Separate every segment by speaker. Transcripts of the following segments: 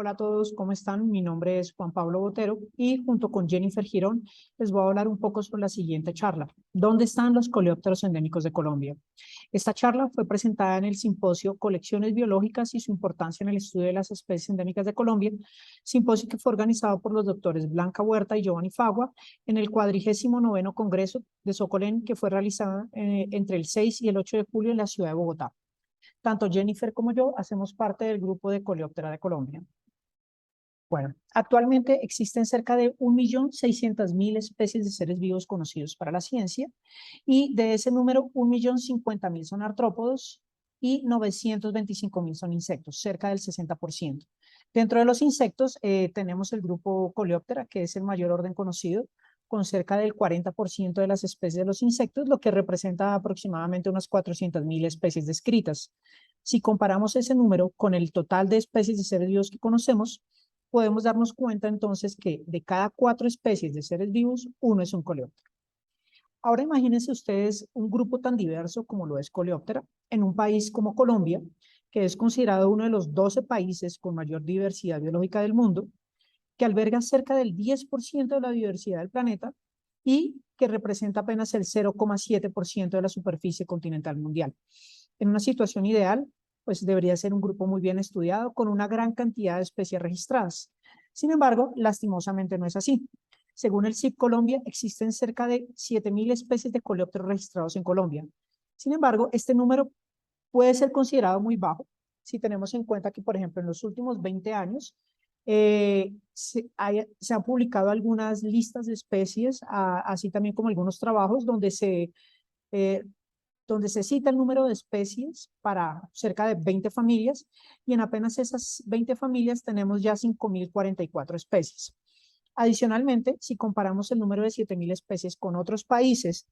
Speaker 1: Hola a todos, ¿cómo están? Mi nombre es Juan Pablo Botero y junto con Jennifer Girón les voy a hablar un poco sobre la siguiente charla. ¿Dónde están los coleópteros endémicos de Colombia? Esta charla fue presentada en el simposio Colecciones Biológicas y su importancia en el estudio de las especies endémicas de Colombia, simposio que fue organizado por los doctores Blanca Huerta y Giovanni Fagua en el 49º Congreso de Socolén, que fue realizado entre el 6 y el 8 de julio en la ciudad de Bogotá. Tanto Jennifer como yo hacemos parte del grupo de Coleóptera de Colombia. Bueno, actualmente existen cerca de 1.600.000 especies de seres vivos conocidos para la ciencia y de ese número 1.050.000 son artrópodos y 925.000 son insectos, cerca del 60%. Dentro de los insectos tenemos el grupo Coleóptera, que es el mayor orden conocido, con cerca del 40% de las especies de los insectos, lo que representa aproximadamente unas 400.000 especies descritas. Si comparamos ese número con el total de especies de seres vivos que conocemos, podemos darnos cuenta entonces que de cada 4 especies de seres vivos, uno es un coleóptero. Ahora imagínense ustedes un grupo tan diverso como lo es Coleóptera en un país como Colombia, que es considerado uno de los 12 países con mayor diversidad biológica del mundo, que alberga cerca del 10% de la diversidad del planeta y que representa apenas el 0,7% de la superficie continental mundial. En una situación ideal, pues debería ser un grupo muy bien estudiado con una gran cantidad de especies registradas. Sin embargo, lastimosamente no es así. Según el CIP Colombia, existen cerca de 7.000 especies de coleópteros registrados en Colombia. Sin embargo, este número puede ser considerado muy bajo si tenemos en cuenta que, por ejemplo, en los últimos 20 años se han publicado algunas listas de especies, así también como algunos trabajos eh, donde se cita el número de especies para cerca de 20 familias, y en apenas esas 20 familias tenemos ya 5.044 especies. Adicionalmente, si comparamos el número de 7.000 especies con otros países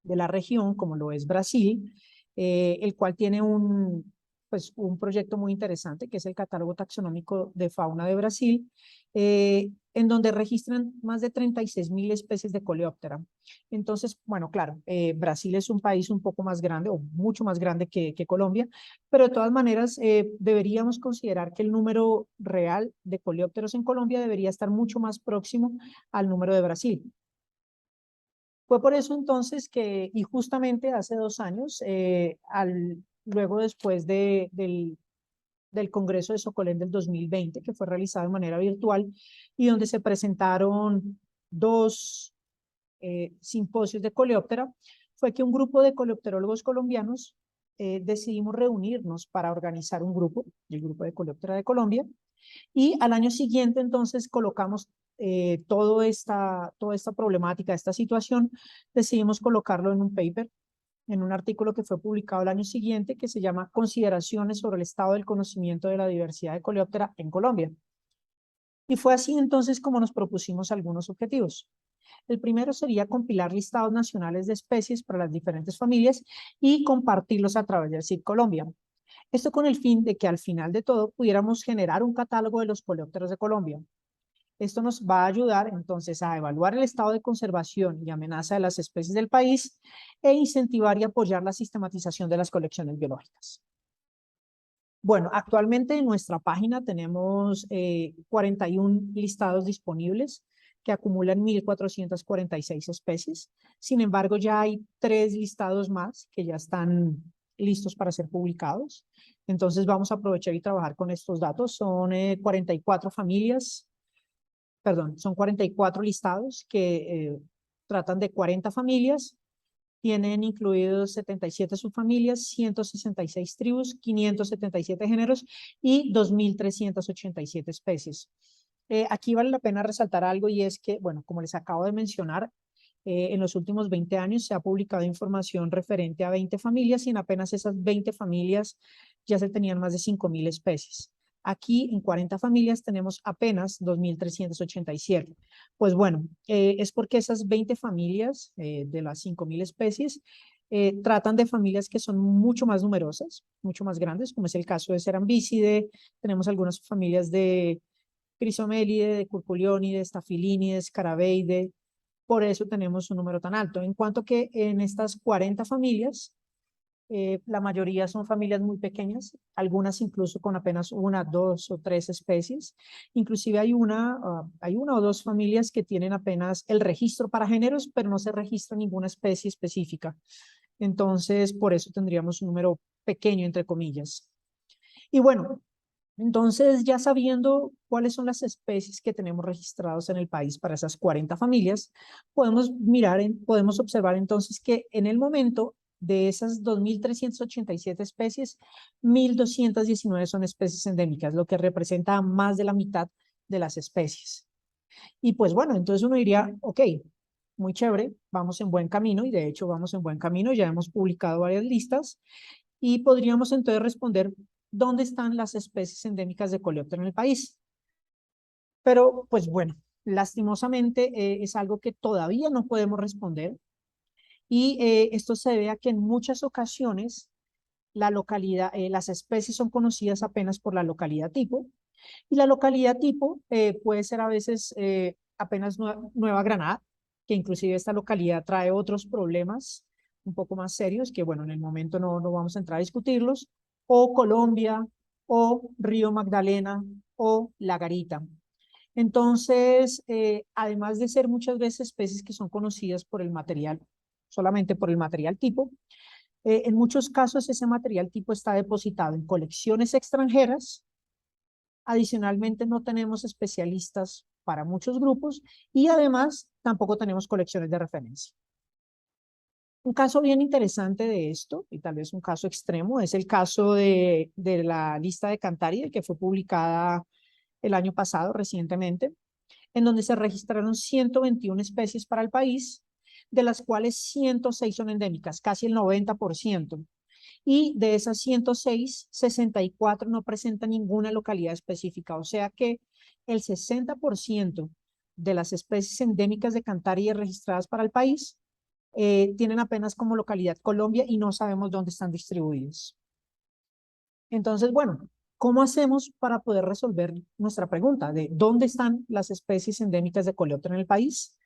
Speaker 1: de la región, como lo es Brasil, el cual tiene un proyecto muy interesante, que es el Catálogo Taxonómico de Fauna de Brasil, en donde registran más de 36.000 especies de coleóptera. Entonces, bueno, claro, Brasil es un país un poco más grande o mucho más grande que Colombia, pero de todas maneras deberíamos considerar que el número real de coleópteros en Colombia debería estar mucho más próximo al número de Brasil. Fue por eso entonces que, y justamente hace 2 años, luego después del Congreso de Socolén del 2020, que fue realizado de manera virtual, y donde se presentaron 2 simposios de coleóptera, fue que un grupo de coleopterólogos colombianos decidimos reunirnos para organizar un grupo, el Grupo de Coleóptera de Colombia, y al año siguiente, entonces, colocamos toda esta problemática, esta situación, decidimos colocarlo en un paper, en un artículo que fue publicado el año siguiente, que se llama Consideraciones sobre el estado del conocimiento de la diversidad de Coleóptera en Colombia. Y fue así entonces como nos propusimos algunos objetivos. El primero sería compilar listados nacionales de especies para las diferentes familias y compartirlos a través del CIP Colombia. Esto con el fin de que al final de todo pudiéramos generar un catálogo de los coleópteros de Colombia. Esto nos va a ayudar entonces a evaluar el estado de conservación y amenaza de las especies del país e incentivar y apoyar la sistematización de las colecciones biológicas. Bueno, actualmente en nuestra página tenemos 41 listados disponibles que acumulan 1.446 especies. Sin embargo, ya hay 3 listados más que ya están listos para ser publicados. Entonces vamos a aprovechar y trabajar con estos datos. Son 44 familias, perdón, son 44 listados que tratan de 40 familias. Tienen incluidos 77 subfamilias, 166 tribus, 577 géneros y 2.387 especies. Aquí vale la pena resaltar algo, y es que, bueno, como les acabo de mencionar, en los últimos 20 años se ha publicado información referente a 20 familias, y en apenas esas 20 familias ya se tenían más de 5.000 especies. Aquí en 40 familias tenemos apenas 2.387. Pues bueno, es porque esas 20 familias de las 5.000 especies tratan de familias que son mucho más numerosas, mucho más grandes, como es el caso de Cerambicidae. Tenemos algunas familias de Chrysomelidae, de Curculionidae, Staphylinidae, Scarabaeidae. Por eso tenemos un número tan alto. En cuanto que en estas 40 familias, La mayoría son familias muy pequeñas, algunas incluso con apenas una, dos o tres especies. Inclusive hay una o dos familias que tienen apenas el registro para géneros, pero no se registra ninguna especie específica. Entonces, por eso tendríamos un número pequeño, entre comillas. Y bueno, entonces ya sabiendo cuáles son las especies que tenemos registrados en el país para esas 40 familias, podemos observar entonces que en el momento de esas 2.387 especies, 1.219 son especies endémicas, lo que representa más de la mitad de las especies. Y pues bueno, entonces uno diría, ok, muy chévere, vamos en buen camino, y de hecho vamos en buen camino, ya hemos publicado varias listas, y podríamos entonces responder dónde están las especies endémicas de coleóptero en el país. Pero pues bueno, lastimosamente es algo que todavía no podemos responder, y esto se debe a que en muchas ocasiones las especies son conocidas apenas por la localidad tipo, y la localidad tipo puede ser a veces apenas Nueva Granada, que inclusive esta localidad trae otros problemas un poco más serios, que bueno, en el momento no vamos a entrar a discutirlos, o Colombia, o Río Magdalena, o La Garita. Entonces, además de ser muchas veces especies que son conocidas por el material, solamente por el material tipo, en muchos casos ese material tipo está depositado en colecciones extranjeras. Adicionalmente, no tenemos especialistas para muchos grupos, y además tampoco tenemos colecciones de referencia. Un caso bien interesante de esto, y tal vez un caso extremo, es el caso de la lista de Cantàride, que fue publicada el año pasado, recientemente, en donde se registraron 121 especies para el país, de las cuales 106 son endémicas, casi el 90%. Y de esas 106, 64 no presentan ninguna localidad específica, o sea que el 60% de las especies endémicas de Cantàride registradas para el país tienen apenas como localidad Colombia, y no sabemos dónde están distribuidos. Entonces, bueno, ¿cómo hacemos para poder resolver nuestra pregunta de dónde están las especies endémicas de coleóptero en el país?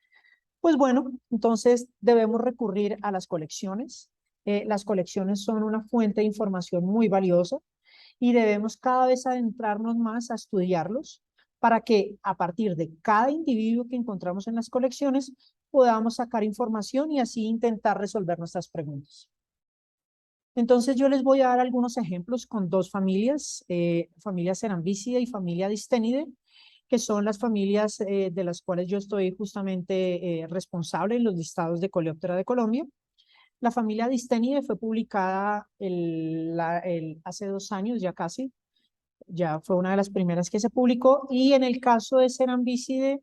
Speaker 1: Pues bueno, entonces debemos recurrir a las colecciones. Las colecciones son una fuente de información muy valiosa, y debemos cada vez adentrarnos más a estudiarlos para que a partir de cada individuo que encontramos en las colecciones podamos sacar información y así intentar resolver nuestras preguntas. Entonces yo les voy a dar algunos ejemplos con dos familias, familia Cerambycidae y familia Distenidae, que son las familias de las cuales yo estoy justamente responsable en los listados de Coleóptera de Colombia. La familia Distenidae fue publicada hace 2 años, ya casi, ya fue una de las primeras que se publicó, y en el caso de Cerambycidae,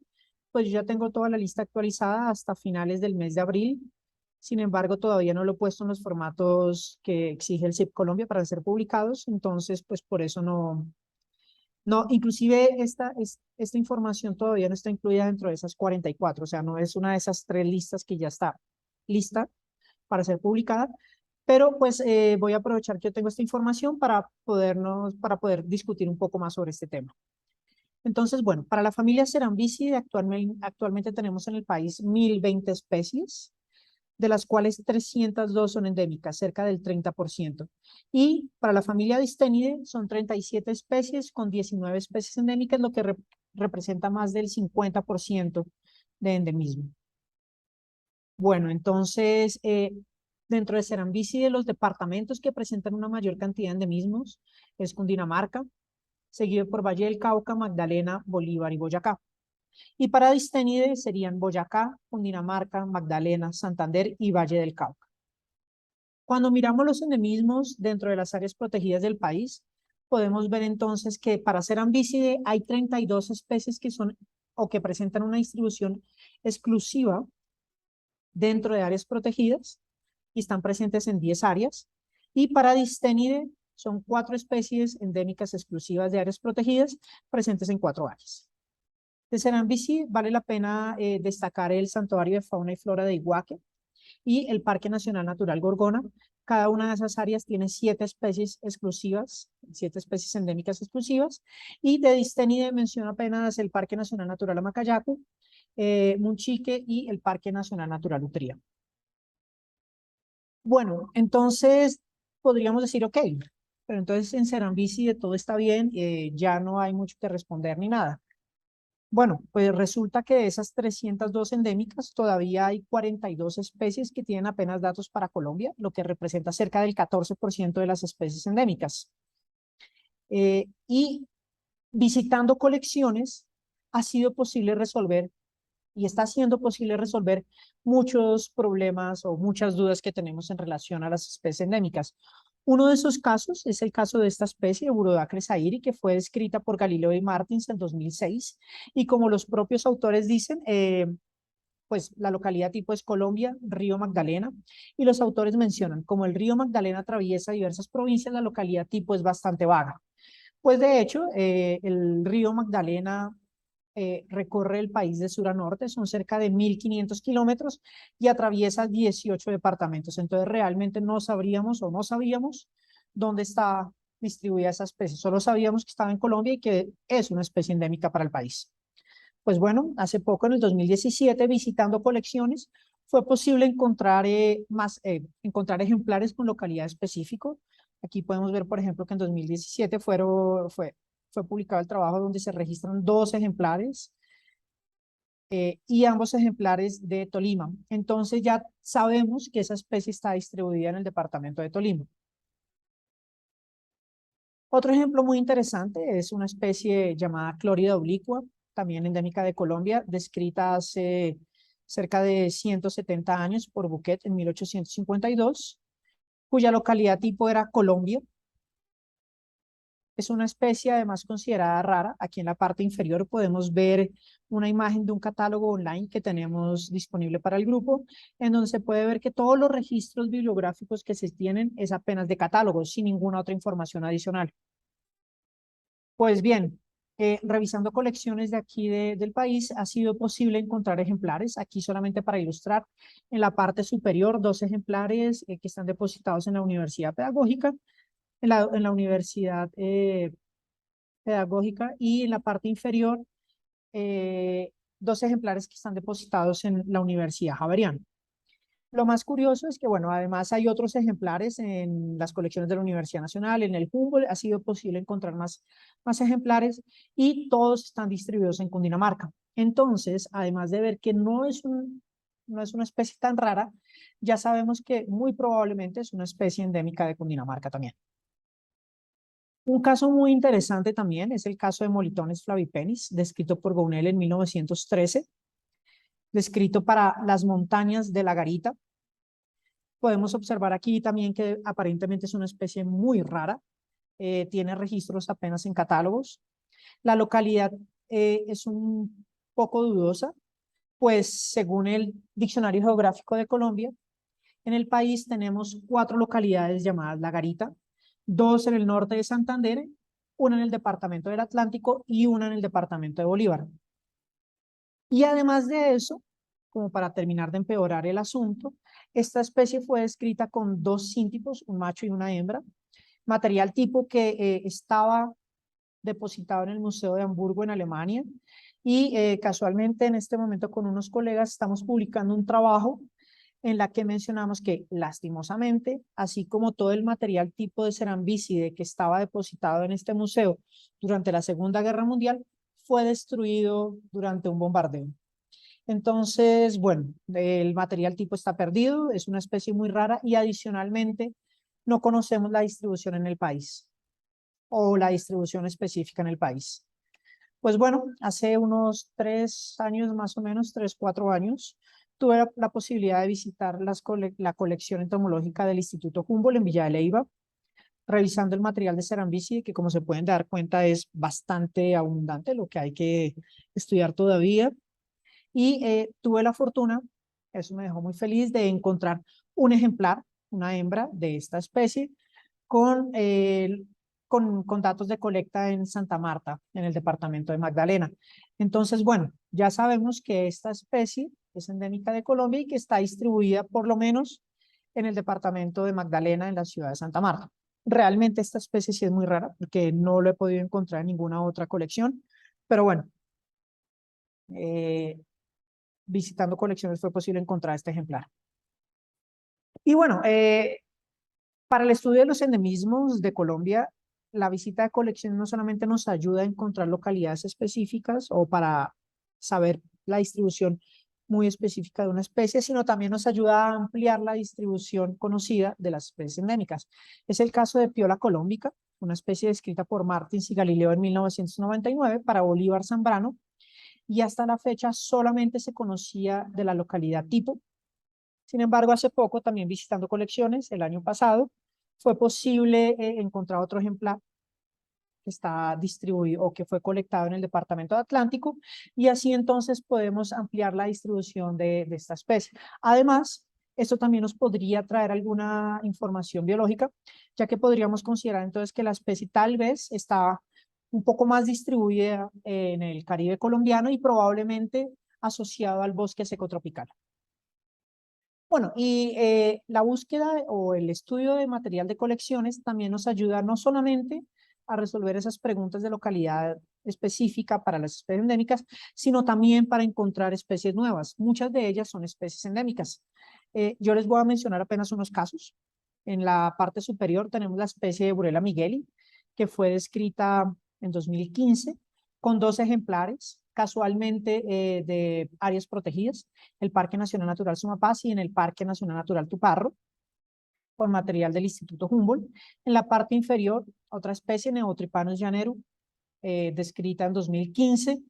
Speaker 1: pues yo ya tengo toda la lista actualizada hasta finales del mes de abril. Sin embargo, todavía no lo he puesto en los formatos que exige el CIP Colombia para ser publicados, entonces pues por eso inclusive esta información todavía no está incluida dentro de esas 44, o sea, no es una de esas 3 listas que ya está lista para ser publicada, pero pues voy a aprovechar que yo tengo esta información para poder discutir un poco más sobre este tema. Entonces, bueno, para la familia Cerambycidae actualmente tenemos en el país 1.020 especies, de las cuales 302 son endémicas, cerca del 30%. Y para la familia Distenidae son 37 especies con 19 especies endémicas, lo que representa más del 50% de endemismo. Bueno, entonces, dentro de Cerambycidae, los departamentos que presentan una mayor cantidad de endemismos es Cundinamarca, seguido por Valle del Cauca, Magdalena, Bolívar y Boyacá. Y para Distenidae serían Boyacá, Cundinamarca, Magdalena, Santander y Valle del Cauca. Cuando miramos los endemismos dentro de las áreas protegidas del país, podemos ver entonces que para Cerambycidae hay 32 especies que son o que presentan una distribución exclusiva dentro de áreas protegidas, y están presentes en 10 áreas. Y para Distenidae son 4 especies endémicas exclusivas de áreas protegidas presentes en 4 áreas. De Cerambycidae vale la pena destacar el Santuario de Fauna y Flora de Iguaque y el Parque Nacional Natural Gorgona. Cada una de esas áreas tiene 7 especies exclusivas, 7 especies endémicas exclusivas. Y de Distenidae menciono apenas el Parque Nacional Natural Amacayacu, Munchique y el Parque Nacional Natural Utría. Bueno, entonces, podríamos decir, ok, pero entonces en Serambisi de todo está bien, ya no hay mucho que responder ni nada. Bueno, pues resulta que de esas 302 endémicas, todavía hay 42 especies que tienen apenas datos para Colombia, lo que representa cerca del 14% de las especies endémicas. Y visitando colecciones, ha sido posible resolver y está siendo posible resolver muchos problemas o muchas dudas que tenemos en relación a las especies endémicas. Uno de esos casos es el caso de esta especie, Urodacres airi, que fue descrita por Galileo y Martins en 2006. Y como los propios autores dicen, pues la localidad tipo es Colombia, Río Magdalena. Y los autores mencionan, como el río Magdalena atraviesa diversas provincias, la localidad tipo es bastante vaga. Pues de hecho, el río Magdalena recorre el país de sur a norte, son cerca de 1.500 kilómetros y atraviesa 18 departamentos. Entonces realmente no sabríamos o no sabíamos dónde está distribuida esa especie. Solo sabíamos que estaba en Colombia y que es una especie endémica para el país. Pues bueno, hace poco, en el 2017, visitando colecciones, fue posible encontrar, encontrar ejemplares con localidad específico. Aquí podemos ver, por ejemplo, que en 2017 fue publicado el trabajo donde se registran 2 ejemplares y ambos ejemplares de Tolima. Entonces ya sabemos que esa especie está distribuida en el departamento de Tolima. Otro ejemplo muy interesante es una especie llamada Clórida oblicua, también endémica de Colombia, descrita hace cerca de 170 años por Bouquet en 1852, cuya localidad tipo era Colombia. Es una especie además considerada rara. Aquí en la parte inferior podemos ver una imagen de un catálogo online que tenemos disponible para el grupo, en donde se puede ver que todos los registros bibliográficos que se tienen es apenas de catálogos, sin ninguna otra información adicional. Pues bien, revisando colecciones de aquí del país, ha sido posible encontrar ejemplares. Aquí solamente para ilustrar, en la parte superior, 2 ejemplares que están depositados en la Universidad Pedagógica, en la Universidad Pedagógica, y en la parte inferior, eh, 2 ejemplares que están depositados en la Universidad Javeriana. Lo más curioso es que, bueno, además hay otros ejemplares en las colecciones de la Universidad Nacional, en el Humboldt ha sido posible encontrar más ejemplares y todos están distribuidos en Cundinamarca. Entonces, además de ver que no es una especie tan rara, ya sabemos que muy probablemente es una especie endémica de Cundinamarca también. Un caso muy interesante también es el caso de Molitones flavipenis, descrito por Gounel en 1913, descrito para las montañas de la Garita. Podemos observar aquí también que aparentemente es una especie muy rara, tiene registros apenas en catálogos. La localidad es un poco dudosa, pues según el Diccionario Geográfico de Colombia, en el país tenemos 4 localidades llamadas La Garita, 2 en el norte de Santander, una en el departamento del Atlántico y una en el departamento de Bolívar. Y además de eso, como para terminar de empeorar el asunto, esta especie fue descrita con 2 síntipos, un macho y una hembra, material tipo que estaba depositado en el Museo de Hamburgo en Alemania, y casualmente en este momento con unos colegas estamos publicando un trabajo en la que mencionamos que lastimosamente, así como todo el material tipo de cerambicide que estaba depositado en este museo durante la Segunda Guerra Mundial, fue destruido durante un bombardeo. Entonces, bueno, el material tipo está perdido, es una especie muy rara y adicionalmente no conocemos la distribución en el país o la distribución específica en el país. Pues bueno, hace unos 3 años, más o menos, 3, 4 años, tuve la posibilidad de visitar la colección entomológica del Instituto Humboldt en Villa de Leyva, revisando el material de Cerambycidae, que como se pueden dar cuenta es bastante abundante, lo que hay que estudiar todavía. Y tuve la fortuna, eso me dejó muy feliz, de encontrar un ejemplar, una hembra de esta especie, con, con datos de colecta en Santa Marta, en el departamento de Magdalena. Entonces, bueno, ya sabemos que esta especie es endémica de Colombia y que está distribuida por lo menos en el departamento de Magdalena, en la ciudad de Santa Marta. Realmente esta especie sí es muy rara porque no lo he podido encontrar en ninguna otra colección, pero bueno, eh, visitando colecciones fue posible encontrar este ejemplar. Y bueno, Para el estudio de los endemismos de Colombia, la visita de colección no solamente nos ayuda a encontrar localidades específicas o para saber la distribución muy específica de una especie, sino también nos ayuda a ampliar la distribución conocida de las especies endémicas. Es el caso de Piola colombica, una especie descrita por Martins y Galileo en 1999 para Bolívar Zambrano, y hasta la fecha solamente se conocía de la localidad tipo. Sin embargo, hace poco, también visitando colecciones, el año pasado, fue posible encontrar otro ejemplar que está distribuido o que fue colectado en el departamento de Atlántico, y así entonces podemos ampliar la distribución de esta especie. Además, esto también nos podría traer alguna información biológica, ya que podríamos considerar entonces que la especie tal vez está un poco más distribuida en el Caribe colombiano y probablemente asociado al bosque seco tropical. Bueno, y la búsqueda o el estudio de material de colecciones también nos ayuda no solamente a resolver esas preguntas de localidad específica para las especies endémicas, sino también para encontrar especies nuevas. Muchas de ellas son especies endémicas. Yo les voy a mencionar apenas unos casos. En la parte superior tenemos la especie de Burela migueli, que fue descrita en 2015 con 2 ejemplares, casualmente de áreas protegidas, el Parque Nacional Natural Sumapaz y en el Parque Nacional Natural Tuparro, con material del Instituto Humboldt. En la parte inferior, otra especie, Neotripanus llaneru, descrita en 2015.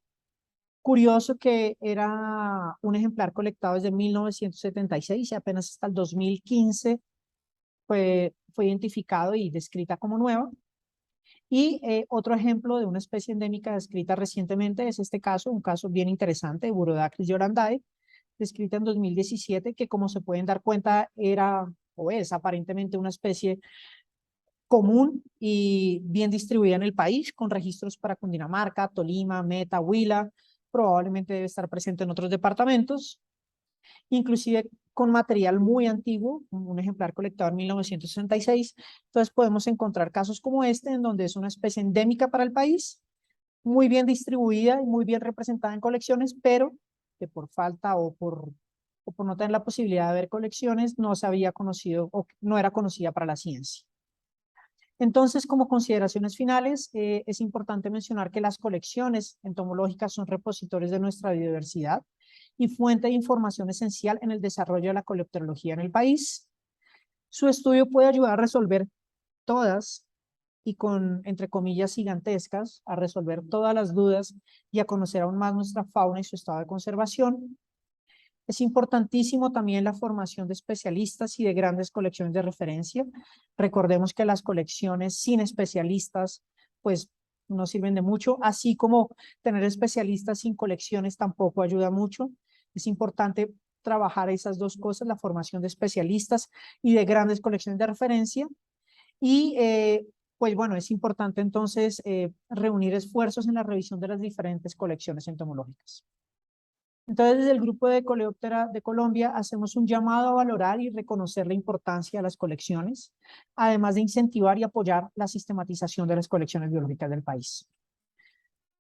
Speaker 1: Curioso que era un ejemplar colectado desde 1976 y apenas hasta el 2015 fue identificado y descrita como nueva. Y otro ejemplo de una especie endémica descrita recientemente es este caso, un caso bien interesante de Burodactylus yorandae, descrita en 2017, que como se pueden dar cuenta era o es aparentemente una especie común y bien distribuida en el país, con registros para Cundinamarca, Tolima, Meta, Huila, probablemente debe estar presente en otros departamentos, inclusive con material muy antiguo, un ejemplar colectado en 1966. Entonces podemos encontrar casos como este, en donde es una especie endémica para el país, muy bien distribuida y muy bien representada en colecciones, pero que por falta o por no tener la posibilidad de ver colecciones, no se había conocido o no era conocida para la ciencia. Entonces, como consideraciones finales, es importante mencionar que las colecciones entomológicas son repositorios de nuestra biodiversidad y fuente de información esencial en el desarrollo de la coleopterología en el país. Su estudio puede ayudar a resolver todas y con, entre comillas, gigantescas, a resolver todas las dudas y a conocer aún más nuestra fauna y su estado de conservación. Es importantísimo también la formación de especialistas y de grandes colecciones de referencia. Recordemos que las colecciones sin especialistas, pues, no sirven de mucho, así como tener especialistas sin colecciones tampoco ayuda mucho. Es importante trabajar esas dos cosas, la formación de especialistas y de grandes colecciones de referencia. Y, pues bueno, es importante entonces reunir esfuerzos en la revisión de las diferentes colecciones entomológicas. Entonces, desde el Grupo de Coleóptera de Colombia hacemos un llamado a valorar y reconocer la importancia de las colecciones, además de incentivar y apoyar la sistematización de las colecciones biológicas del país.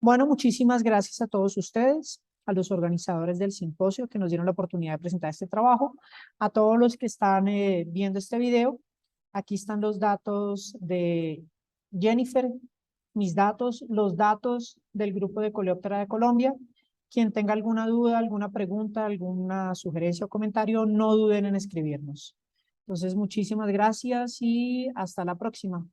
Speaker 1: Bueno, muchísimas gracias a todos ustedes, a los organizadores del simposio que nos dieron la oportunidad de presentar este trabajo, a todos los que están viendo este video. Aquí están los datos de Jennifer, mis datos, los datos del Grupo de Coleóptera de Colombia. Quien tenga alguna duda, alguna pregunta, alguna sugerencia o comentario, no duden en escribirnos. Entonces, muchísimas gracias y hasta la próxima.